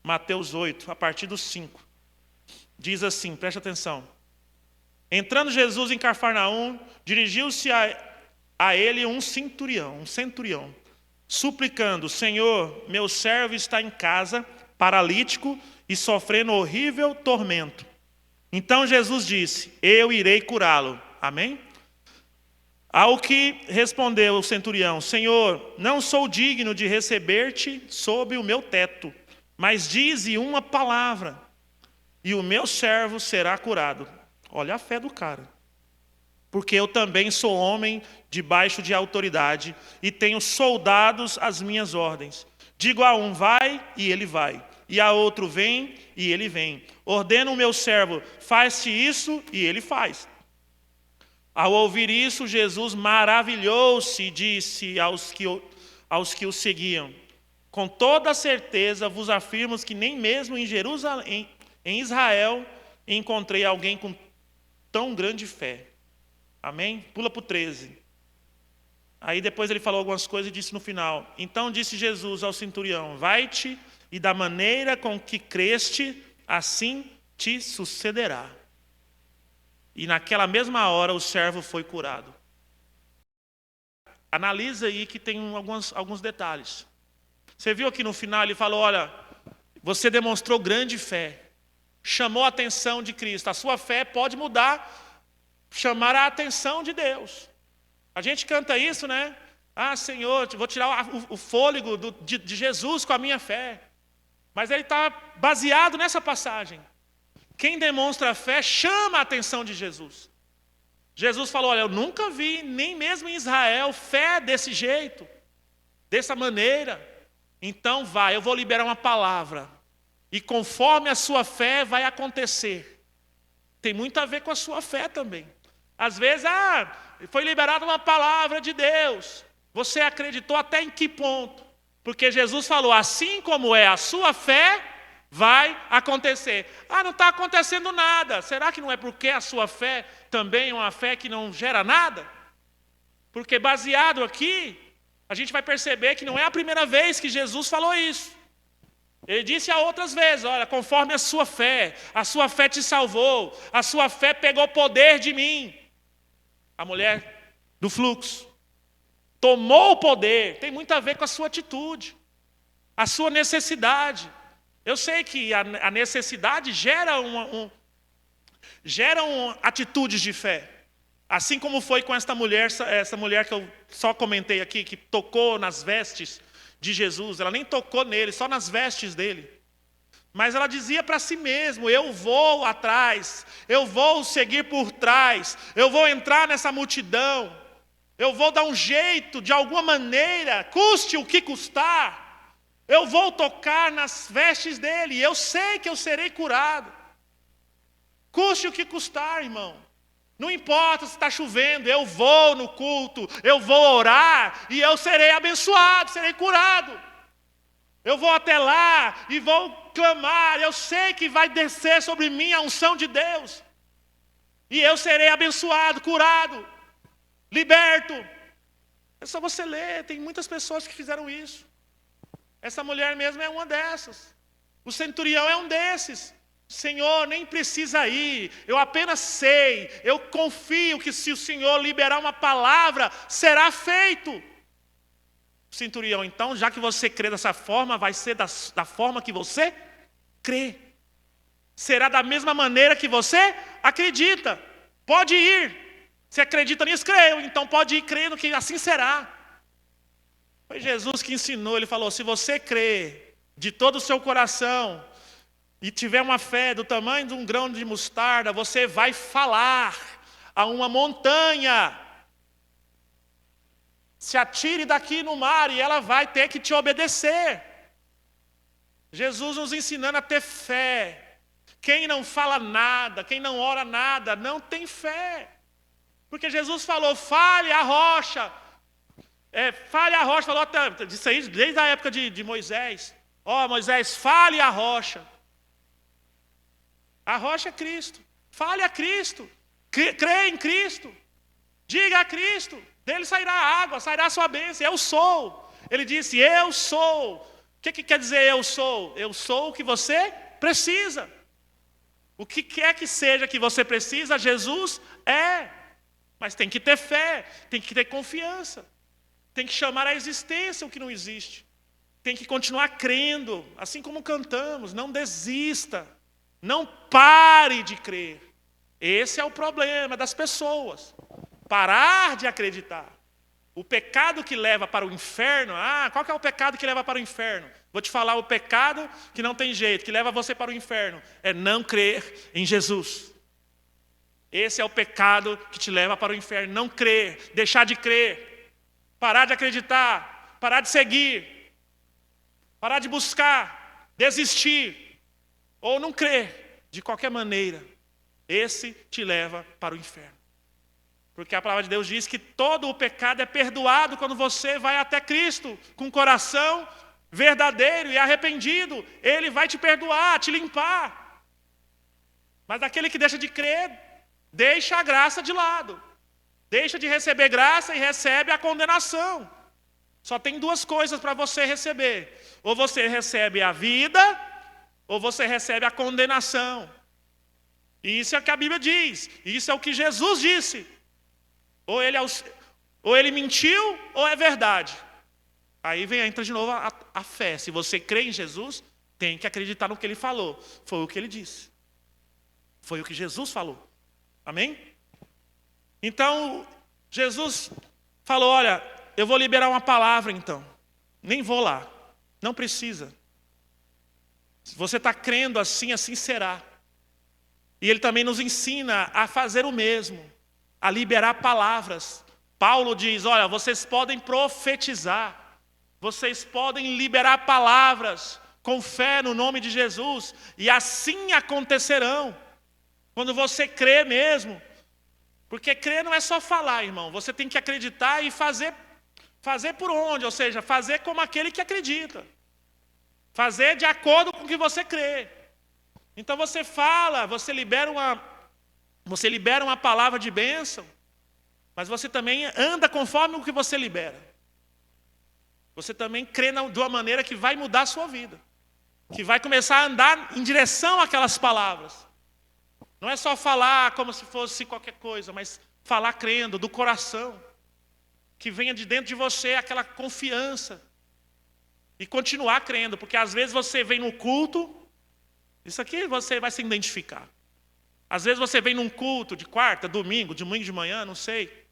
Mateus 8, a partir do 5. Diz assim, preste atenção. Entrando Jesus em Cafarnaum, dirigiu-se a ele um centurião, suplicando: Senhor, meu servo está em casa, paralítico e sofrendo horrível tormento. Então Jesus disse: eu irei curá-lo. Amém? Ao que respondeu o centurião: Senhor, não sou digno de receber-te sob o meu teto, mas dize uma palavra, e o meu servo será curado. Olha a fé do cara. Porque eu também sou homem debaixo de autoridade e tenho soldados às minhas ordens. Digo a um: vai, e ele vai. E a outro: vem, e ele vem. Ordeno o meu servo: faz-te isso, e ele faz. Ao ouvir isso, Jesus maravilhou-se e disse aos que o seguiam: com toda certeza vos afirmo que nem mesmo em Jerusalém, em Israel, encontrei alguém com tão grande fé. Amém? Pula para o 13. Aí depois ele falou algumas coisas e disse no final: então disse Jesus ao centurião: vai-te, e da maneira com que creste, assim te sucederá. E naquela mesma hora o servo foi curado. Analisa aí que tem alguns detalhes. Você viu aqui no final, ele falou: olha, você demonstrou grande fé. Chamou a atenção de Cristo. A sua fé pode mudar, chamar a atenção de Deus. A gente canta isso, né? Ah, Senhor, vou tirar o fôlego de Jesus com a minha fé. Mas ele está baseado nessa passagem. Quem demonstra fé chama a atenção de Jesus. Jesus falou: olha, eu nunca vi, nem mesmo em Israel, fé desse jeito, dessa maneira. Então vai, eu vou liberar uma palavra. E conforme a sua fé vai acontecer. Tem muito a ver com a sua fé também. Às vezes, foi liberada uma palavra de Deus. Você acreditou até em que ponto? Porque Jesus falou: assim como é a sua fé, vai acontecer. Não está acontecendo nada. Será que não é porque a sua fé também é uma fé que não gera nada? Porque baseado aqui, a gente vai perceber que não é a primeira vez que Jesus falou isso. Ele disse a outras vezes: olha, conforme a sua fé te salvou, a sua fé pegou poder de mim. A mulher do fluxo tomou o poder, tem muito a ver com a sua atitude, a sua necessidade. Eu sei que a necessidade geram atitudes de fé. Assim como foi com essa mulher que eu só comentei aqui, que tocou nas vestes de Jesus. Ela nem tocou nele, só nas vestes dele. Mas ela dizia para si mesma: eu vou atrás, eu vou seguir por trás, eu vou entrar nessa multidão, eu vou dar um jeito, de alguma maneira, custe o que custar. Eu vou tocar nas vestes dele, e eu sei que eu serei curado. Custe o que custar, irmão. Não importa se está chovendo, eu vou no culto, eu vou orar, e eu serei abençoado, serei curado. Eu vou até lá e vou clamar, eu sei que vai descer sobre mim a unção de Deus. E eu serei abençoado, curado, liberto. É só você ler, tem muitas pessoas que fizeram isso. Essa mulher mesmo é uma dessas. O centurião é um desses. Senhor, nem precisa ir, eu apenas sei, eu confio que se o Senhor liberar uma palavra, será feito. O centurião: então, já que você crê dessa forma, vai ser da forma que você crê. Será da mesma maneira que você acredita. Pode ir. Se acredita nisso, creio, então pode ir crendo que assim será. Foi Jesus que ensinou, ele falou: se você crê de todo o seu coração e tiver uma fé do tamanho de um grão de mostarda, você vai falar a uma montanha: se atire daqui no mar, e ela vai ter que te obedecer. Jesus nos ensinando a ter fé. Quem não fala nada, quem não ora nada, não tem fé. Porque Jesus falou: fale a rocha. Fale a rocha, falou disso aí desde a época de Moisés. Moisés, fale a rocha. A rocha é Cristo. Fale a Cristo. Crê em Cristo. Diga a Cristo. Dele sairá a água, sairá a sua bênção. Eu sou. Ele disse: eu sou que quer dizer eu sou? Eu sou o que você precisa. O que quer que seja que você precisa, Jesus é. Mas tem que ter fé, tem que ter confiança. Tem que chamar à existência o que não existe. Tem que continuar crendo, assim como cantamos. Não desista. Não pare de crer. Esse é o problema das pessoas. Parar de acreditar. O pecado que leva para o inferno, qual que é o pecado que leva para o inferno? Vou te falar o pecado que não tem jeito, que leva você para o inferno. É não crer em Jesus. Esse é o pecado que te leva para o inferno. Não crer, deixar de crer, parar de acreditar, parar de seguir, parar de buscar, desistir, ou não crer, de qualquer maneira. Esse te leva para o inferno. Porque a palavra de Deus diz que todo o pecado é perdoado quando você vai até Cristo com coração verdadeiro e arrependido. Ele vai te perdoar, te limpar. Mas aquele que deixa de crer, deixa a graça de lado. Deixa de receber graça e recebe a condenação. Só tem duas coisas para você receber. Ou você recebe a vida, ou você recebe a condenação. E isso é o que a Bíblia diz. Isso é o que Jesus disse. Ou ele mentiu, ou é verdade. Aí entra de novo a fé. Se você crê em Jesus, tem que acreditar no que ele falou. Foi o que ele disse. Foi o que Jesus falou. Amém? Então, Jesus falou, olha, eu vou liberar uma palavra então. Nem vou lá. Não precisa. Se você está crendo assim, assim será. E ele também nos ensina a fazer o mesmo. A liberar palavras. Paulo diz, olha, vocês podem profetizar. Vocês podem liberar palavras com fé no nome de Jesus. E assim acontecerão. Quando você crê mesmo. Porque crer não é só falar, irmão. Você tem que acreditar e fazer por onde? Ou seja, fazer como aquele que acredita. Fazer de acordo com o que você crê. Então você fala, você libera uma palavra de bênção, mas você também anda conforme o que você libera. Você também crê de uma maneira que vai mudar a sua vida. Que vai começar a andar em direção àquelas palavras. Não é só falar como se fosse qualquer coisa, mas falar crendo, do coração. Que venha de dentro de você aquela confiança. E continuar crendo, porque às vezes você vem no culto, isso aqui você vai se identificar. Às vezes você vem num culto de quarta, domingo de manhã, não sei.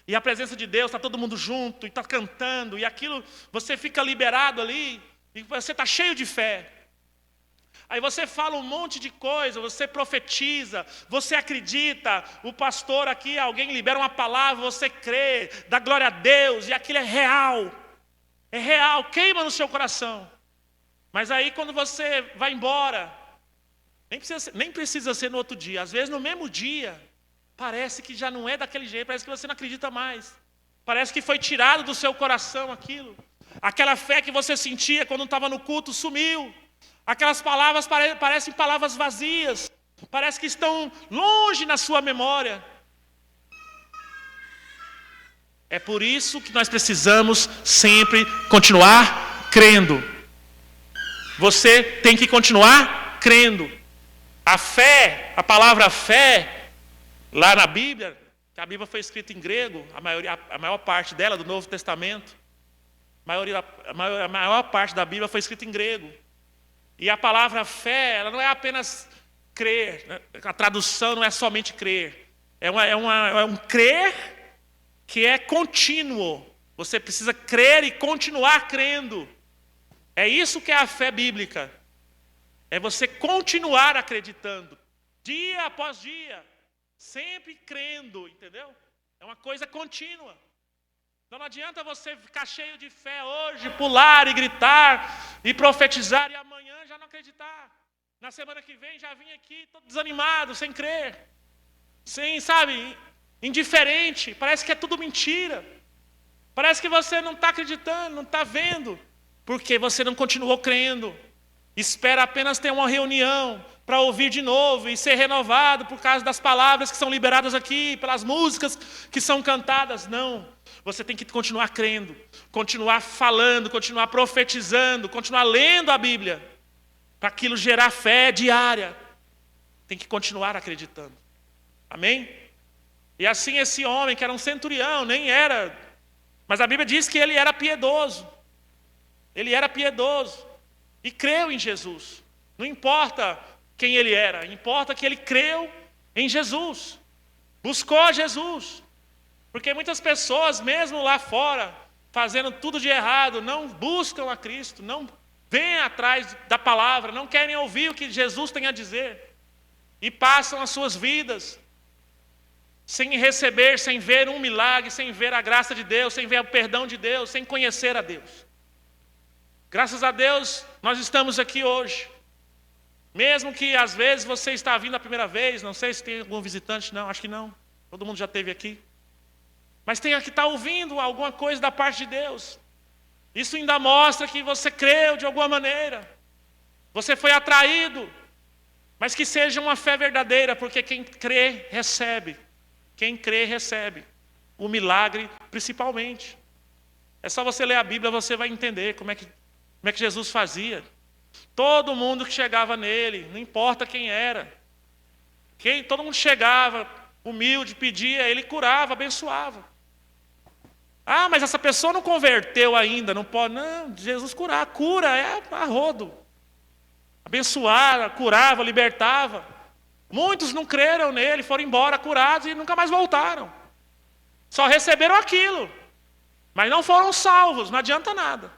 E a presença de Deus, está todo mundo junto, e está cantando, e aquilo, você fica liberado ali, e você está cheio de fé. Aí você fala um monte de coisa, você profetiza, você acredita, o pastor aqui, alguém libera uma palavra, você crê, dá glória a Deus, e aquilo é real, queima no seu coração. Mas aí quando você vai embora, nem precisa ser no outro dia, às vezes no mesmo dia, parece que já não é daquele jeito, parece que você não acredita mais. Parece que foi tirado do seu coração aquilo. Aquela fé que você sentia quando estava no culto sumiu. Aquelas palavras parecem palavras vazias. Parece que estão longe na sua memória. É por isso que nós precisamos sempre continuar crendo. Você tem que continuar crendo. A fé, a palavra fé, lá na Bíblia, que a Bíblia foi escrita em grego, a maior parte dela, do Novo Testamento, a maior parte da Bíblia foi escrita em grego. E a palavra fé, ela não é apenas crer, né? A tradução não é somente crer. É um crer que é contínuo. Você precisa crer e continuar crendo. É isso que é a fé bíblica. É você continuar acreditando, dia após dia, sempre crendo, entendeu? É uma coisa contínua. Então não adianta você ficar cheio de fé hoje, pular e gritar e profetizar e amanhã já não acreditar. Na semana que vem já vim aqui todo desanimado, sem crer. Sem, indiferente. Parece que é tudo mentira. Parece que você não está acreditando, não está vendo. Porque você não continuou crendo. Espera apenas ter uma reunião. para ouvir de novo e ser renovado por causa das palavras que são liberadas aqui, pelas músicas que são cantadas. Não. Você tem que continuar crendo, continuar falando, continuar profetizando, continuar lendo a Bíblia, para aquilo gerar fé diária. Tem que continuar acreditando. Amém? E assim esse homem, que era um centurião, nem era, mas a Bíblia diz que ele era piedoso. Ele era piedoso e creu em Jesus. Não importa quem ele era, importa que ele creu em Jesus, buscou Jesus. Porque muitas pessoas, mesmo lá fora, fazendo tudo de errado, não buscam a Cristo, não vêm atrás da palavra, não querem ouvir o que Jesus tem a dizer, e passam as suas vidas sem receber, sem ver um milagre, sem ver a graça de Deus, sem ver o perdão de Deus, sem conhecer a Deus. Graças a Deus, nós estamos aqui hoje. Mesmo que às vezes você está vindo a primeira vez, não sei se tem algum visitante, não, acho que não. Todo mundo já esteve aqui. Mas tem que estar ouvindo alguma coisa da parte de Deus. Isso ainda mostra que você creu de alguma maneira. Você foi atraído. Mas que seja uma fé verdadeira, porque quem crê, recebe. Quem crê, recebe. O milagre, principalmente. É só você ler a Bíblia, você vai entender como é que Jesus fazia. Todo mundo que chegava nele, não importa quem era. Todo mundo chegava, humilde, pedia, ele curava, abençoava. Ah, mas essa pessoa não converteu ainda, não pode. Não, Jesus curar, cura é a rodo. Abençoava, curava, libertava. Muitos não creram nele, foram embora curados e nunca mais voltaram. Só receberam aquilo, mas não foram salvos, não adianta nada.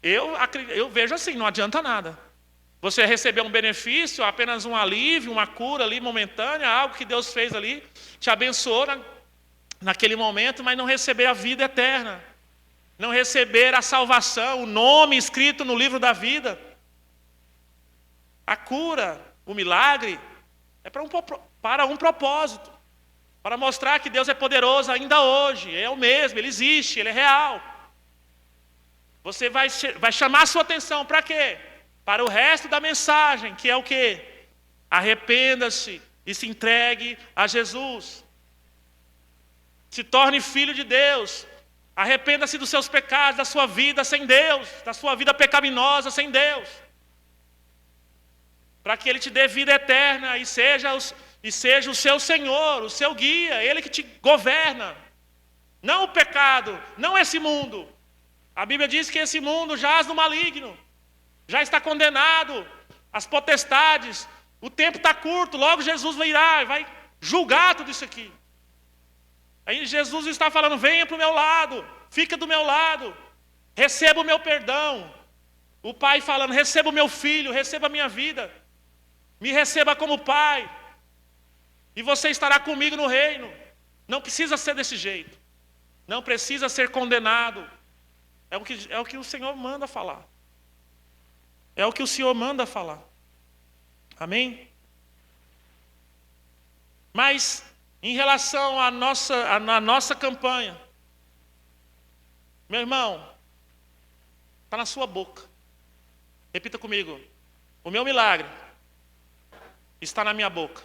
Eu vejo assim, não adianta nada. Você recebeu um benefício, apenas um alívio, uma cura ali momentânea, algo que Deus fez ali, te abençoou naquele momento, mas não receber a vida eterna. Não receber a salvação, o nome escrito no livro da vida. A cura, o milagre, é para um propósito. Para mostrar que Deus é poderoso ainda hoje. É o mesmo, Ele existe, Ele é real. Você vai chamar a sua atenção para quê? Para o resto da mensagem, que é o quê? Arrependa-se e se entregue a Jesus. Se torne filho de Deus. Arrependa-se dos seus pecados, da sua vida sem Deus, da sua vida pecaminosa sem Deus. Para que Ele te dê vida eterna e seja o seu Senhor, o seu guia, Ele que te governa. Não o pecado, não esse mundo. A Bíblia diz que esse mundo jaz no maligno, já está condenado, as potestades, o tempo está curto, logo Jesus virá e vai julgar tudo isso aqui. Aí Jesus está falando, venha para o meu lado, fica do meu lado, receba o meu perdão. O Pai falando, receba o meu filho, receba a minha vida, me receba como Pai, e você estará comigo no reino. Não precisa ser desse jeito, não precisa ser condenado. É o que o Senhor manda falar. É o que o Senhor manda falar. Amém? Mas, em relação à nossa campanha, meu irmão, está na sua boca. Repita comigo. O meu milagre está na minha boca.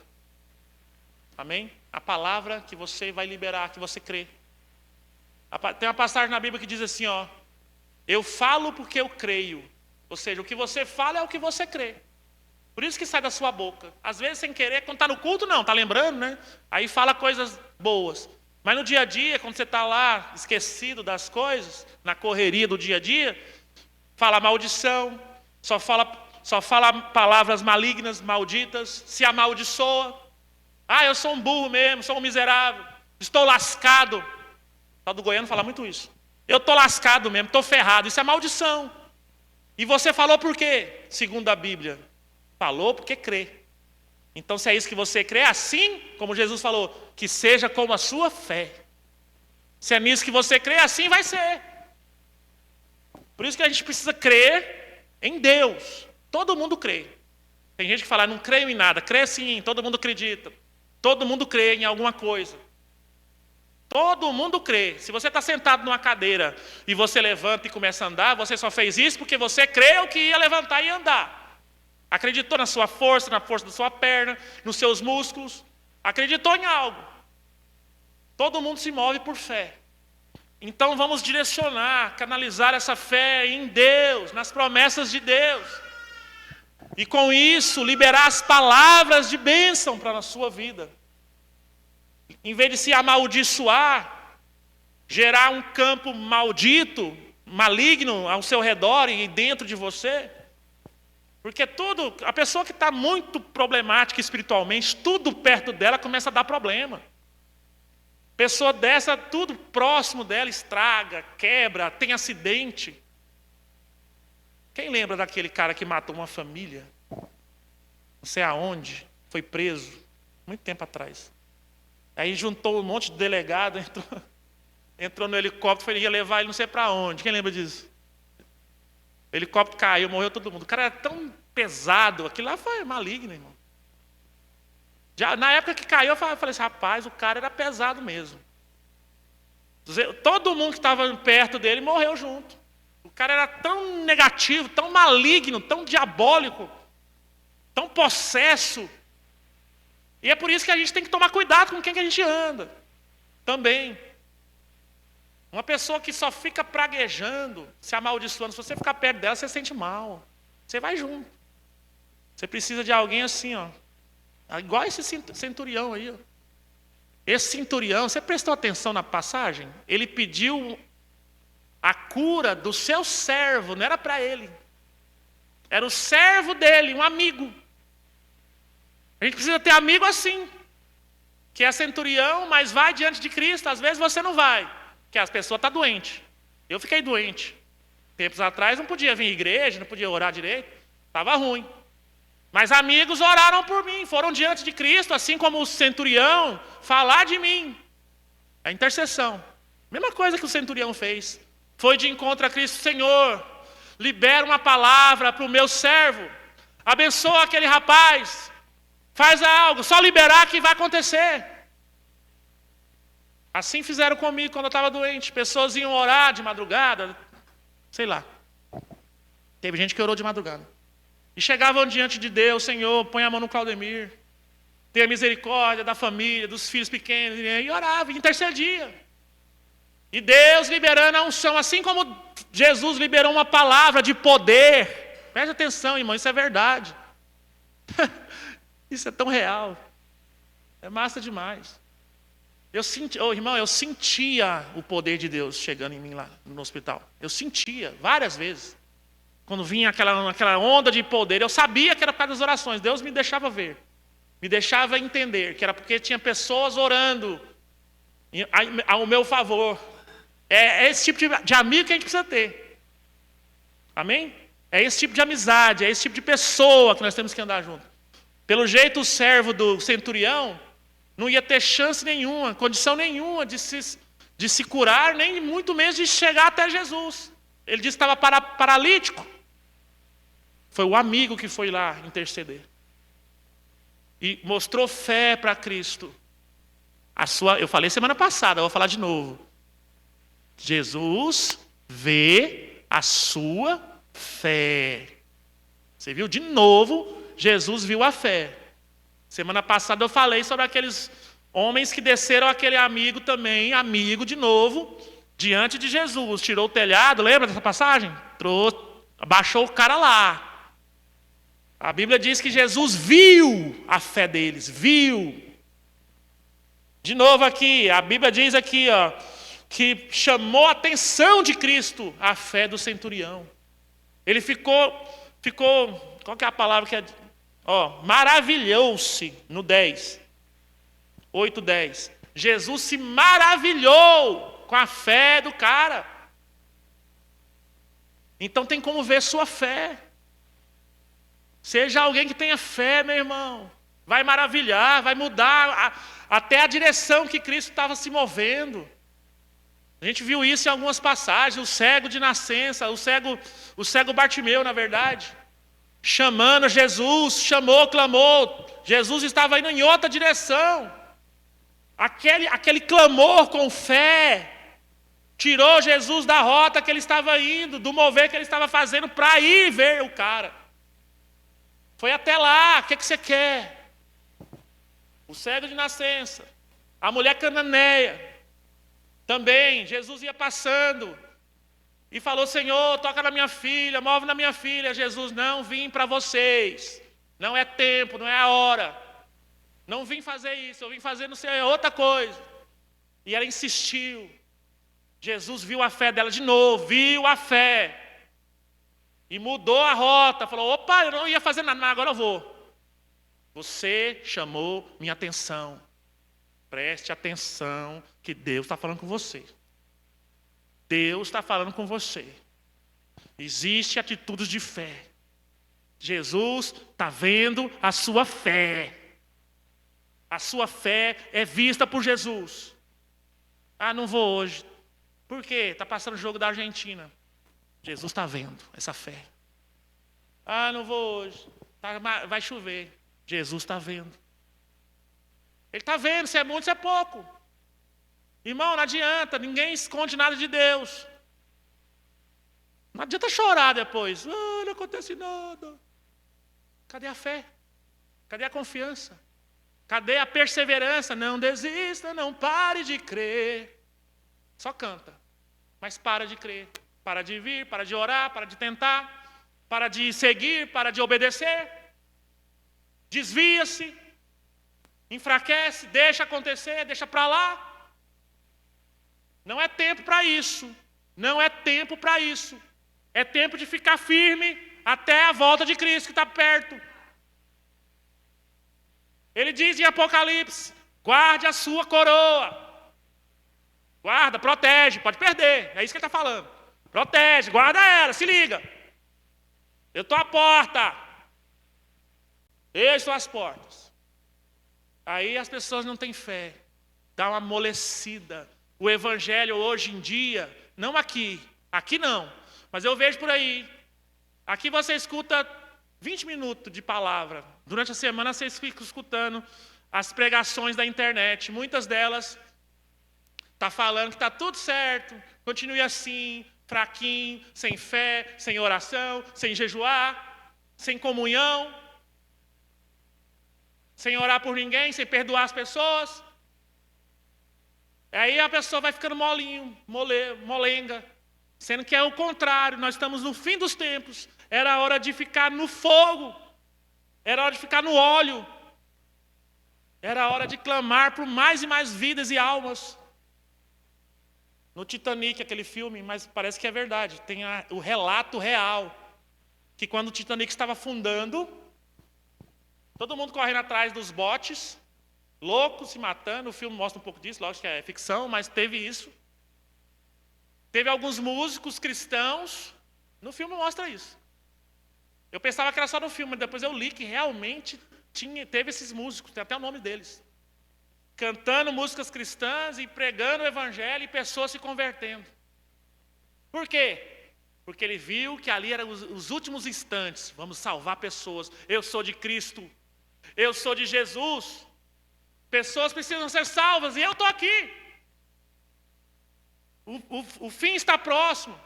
Amém? A palavra que você vai liberar, que você crê. Tem uma passagem na Bíblia que diz assim, ó. Eu falo porque eu creio. Ou seja, o que você fala é o que você crê. Por isso que sai da sua boca. Às vezes sem querer, quando está no culto, não, está lembrando, né? Aí fala coisas boas. Mas no dia a dia, quando você está lá, esquecido das coisas, na correria do dia a dia, fala maldição, só fala palavras malignas, malditas, se amaldiçoa. Ah, eu sou um burro mesmo, sou um miserável, estou lascado. O tal do goiano fala muito isso. Eu estou lascado mesmo, estou ferrado. Isso é maldição. E você falou por quê? Segundo a Bíblia. Falou porque crê. Então, se é isso que você crê, assim como Jesus falou, que seja como a sua fé. Se é nisso que você crê, assim vai ser. Por isso que a gente precisa crer em Deus. Todo mundo crê. Tem gente que fala, não creio em nada. Crê sim, todo mundo acredita. Todo mundo crê em alguma coisa. Todo mundo crê. Se você está sentado numa cadeira e você levanta e começa a andar, você só fez isso porque você creu que ia levantar e andar. Acreditou na sua força, na força da sua perna, nos seus músculos. Acreditou em algo. Todo mundo se move por fé. Então vamos direcionar, canalizar essa fé em Deus, nas promessas de Deus. E com isso, liberar as palavras de bênção para a sua vida. Em vez de se amaldiçoar, gerar um campo maldito, maligno ao seu redor e dentro de você. Porque a pessoa que está muito problemática espiritualmente, tudo perto dela começa a dar problema. Pessoa dessa, tudo próximo dela estraga, quebra, tem acidente. Quem lembra daquele cara que matou uma família? Não sei aonde, foi preso, muito tempo atrás. Aí juntou um monte de delegado, entrou no helicóptero, ia levar ele não sei para onde. Quem lembra disso? O helicóptero caiu, morreu todo mundo. O cara era tão pesado, aquilo lá foi maligno, irmão. Já, na época que caiu, eu falei assim, rapaz, o cara era pesado mesmo. Todo mundo que estava perto dele morreu junto. O cara era tão negativo, tão maligno, tão diabólico, tão possesso. E é por isso que a gente tem que tomar cuidado com quem que a gente anda. Também. Uma pessoa que só fica praguejando, se amaldiçoando, se você ficar perto dela, você sente mal. Você vai junto. Você precisa de alguém assim, ó. Igual esse centurião aí, ó. Esse centurião, você prestou atenção na passagem? Ele pediu a cura do seu servo, não era para ele. Era o servo dele, um amigo. A gente precisa ter amigo assim. Que é centurião, mas vai diante de Cristo. Às vezes você não vai, porque as pessoas estão doentes. Eu fiquei doente. Tempos atrás não podia vir à igreja, não podia orar direito. Estava ruim. Mas amigos oraram por mim, foram diante de Cristo, assim como o centurião, falar de mim. A intercessão. Mesma coisa que o centurião fez. Foi de encontro a Cristo. Senhor, libera uma palavra para o meu servo. Abençoa aquele rapaz. Faz algo, só liberar que vai acontecer. Assim fizeram comigo quando eu estava doente. Pessoas iam orar de madrugada, sei lá. Teve gente que orou de madrugada. E chegavam diante de Deus, Senhor, põe a mão no Claudemir. Tenha misericórdia da família, dos filhos pequenos. E orava, e intercedia. E Deus liberando a unção, assim como Jesus liberou uma palavra de poder. Preste atenção, irmão, isso é verdade. Isso é tão real. É massa demais. Eu sentia o poder de Deus chegando em mim lá no hospital. Eu sentia, várias vezes. Quando vinha aquela onda de poder, eu sabia que era por causa das orações. Deus me deixava ver. Me deixava entender que era porque tinha pessoas orando ao meu favor. É esse tipo de amigo que a gente precisa ter. Amém? É esse tipo de amizade, é esse tipo de pessoa que nós temos que andar junto. Pelo jeito, o servo do centurião não ia ter chance nenhuma, condição nenhuma de se curar, nem muito menos de chegar até Jesus. Ele disse que estava paralítico. Foi o amigo que foi lá interceder. E mostrou fé para Cristo. Eu falei semana passada, eu vou falar de novo. Jesus vê a sua fé. Você viu? De novo, Jesus viu a fé. Semana passada eu falei sobre aqueles homens que desceram aquele amigo também, amigo de novo, diante de Jesus. Tirou o telhado, lembra dessa passagem? Abaixou o cara lá. A Bíblia diz que Jesus viu a fé deles, viu. De novo aqui, a Bíblia diz aqui, ó, que chamou a atenção de Cristo a fé do centurião. Ele ficou, qual que é a palavra que é? Maravilhou-se no 10. 8:10. Jesus se maravilhou com a fé do cara. Então tem como ver sua fé. Seja alguém que tenha fé, meu irmão. Vai maravilhar, vai mudar até a direção que Cristo estava se movendo. A gente viu isso em algumas passagens. O cego de nascença, o cego Bartimeu, na verdade. Chamando Jesus, chamou, clamou. Jesus estava indo em outra direção. Aquele clamor com fé tirou Jesus da rota que ele estava indo, do mover que ele estava fazendo para ir ver o cara. Foi até lá, o que você quer? O cego de nascença, a mulher cananeia. Também, Jesus ia passando e falou, Senhor, toca na minha filha, move na minha filha. Jesus, não vim para vocês. Não é tempo, não é a hora. Não vim fazer isso, eu vim fazer não sei outra coisa. E ela insistiu. Jesus viu a fé dela de novo, viu a fé. E mudou a rota, falou, opa, eu não ia fazer nada, mas agora eu vou. Você chamou minha atenção. Preste atenção que Deus está falando com você. Deus está falando com você. Existem atitudes de fé. Jesus está vendo a sua fé. A sua fé é vista por Jesus. Ah, não vou hoje. Por quê? Está passando o jogo da Argentina. Jesus está vendo essa fé. Ah, não vou hoje. Vai chover. Jesus está vendo. Ele está vendo se é muito, se é pouco. Irmão, não adianta. Ninguém esconde nada de Deus. Não adianta chorar depois. Ah, não acontece nada. Cadê a fé? Cadê a confiança? Cadê a perseverança? Não desista, não pare de crer. Só canta, mas para de crer. Para de vir, para de orar, para de tentar, para de seguir, para de obedecer. Desvia-se, enfraquece, deixa acontecer, deixa para lá. Não é tempo para isso. Não é tempo para isso. É tempo de ficar firme até a volta de Cristo que está perto. Ele diz em Apocalipse, guarde a sua coroa. Guarda, protege, pode perder. É isso que ele está falando. Protege, guarda ela, se liga. Eu estou à porta. Eu estou às portas. Aí as pessoas não têm fé. Dá uma amolecida. O evangelho hoje em dia, não aqui não, mas eu vejo por aí. Aqui você escuta 20 minutos de palavra. Durante a semana vocês ficam escutando as pregações da internet. Muitas delas está falando que está tudo certo, continue assim, fraquinho, sem fé, sem oração, sem jejuar, sem comunhão, sem orar por ninguém, sem perdoar as pessoas. Aí a pessoa vai ficando molinho, molenga, sendo que é o contrário, nós estamos no fim dos tempos, era hora de ficar no fogo, era hora de ficar no óleo, era hora de clamar por mais e mais vidas e almas. No Titanic, aquele filme, mas parece que é verdade, tem o relato real, que quando o Titanic estava afundando, todo mundo correndo atrás dos botes, louco, se matando. O filme mostra um pouco disso, lógico que é ficção, mas teve isso. Teve alguns músicos cristãos, no filme mostra isso. Eu pensava que era só no filme, mas depois eu li que realmente teve esses músicos, tem até o nome deles. Cantando músicas cristãs e pregando o evangelho e pessoas se convertendo. Por quê? Porque ele viu que ali eram os últimos instantes. Vamos salvar pessoas. Eu sou de Cristo. Eu sou de Jesus. Pessoas precisam ser salvas e eu estou aqui. O fim está próximo.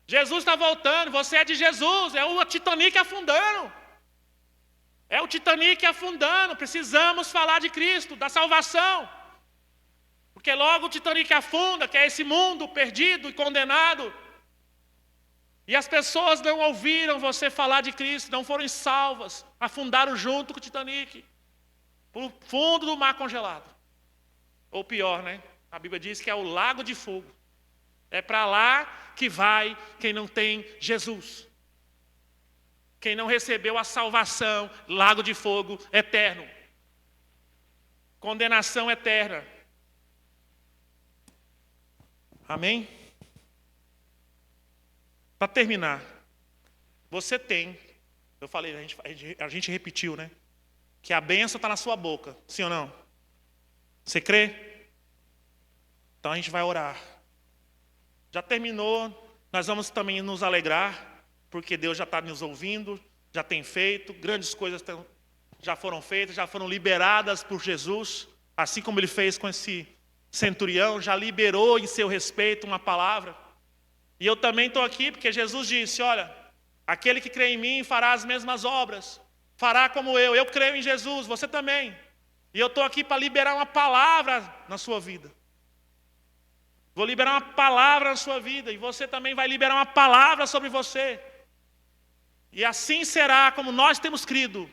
Jesus está voltando. Você é de Jesus. É o Titanic afundando. É o Titanic afundando. Precisamos falar de Cristo, da salvação. Porque logo o Titanic afunda, que é esse mundo perdido e condenado. E as pessoas não ouviram você falar de Cristo, não foram salvas. Afundaram junto com o Titanic. Para o fundo do mar congelado. Ou pior, né? A Bíblia diz que é o lago de fogo. É para lá que vai quem não tem Jesus. Quem não recebeu a salvação, lago de fogo eterno. Condenação eterna. Amém? Para terminar, você tem, eu falei, a gente repetiu, né? Que a bênção está na sua boca, sim ou não? Você crê? Então a gente vai orar. Já terminou, nós vamos também nos alegrar, porque Deus já está nos ouvindo, já tem feito, grandes coisas já foram feitas, já foram liberadas por Jesus, assim como Ele fez com esse centurião, já liberou em seu respeito uma palavra. E eu também estou aqui porque Jesus disse, olha, aquele que crê em mim fará as mesmas obras. fará como eu creio em Jesus, você também. E eu estou aqui para liberar uma palavra na sua vida. Vou liberar uma palavra na sua vida, e você também vai liberar uma palavra sobre você. E assim será como nós temos crido.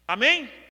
Amém?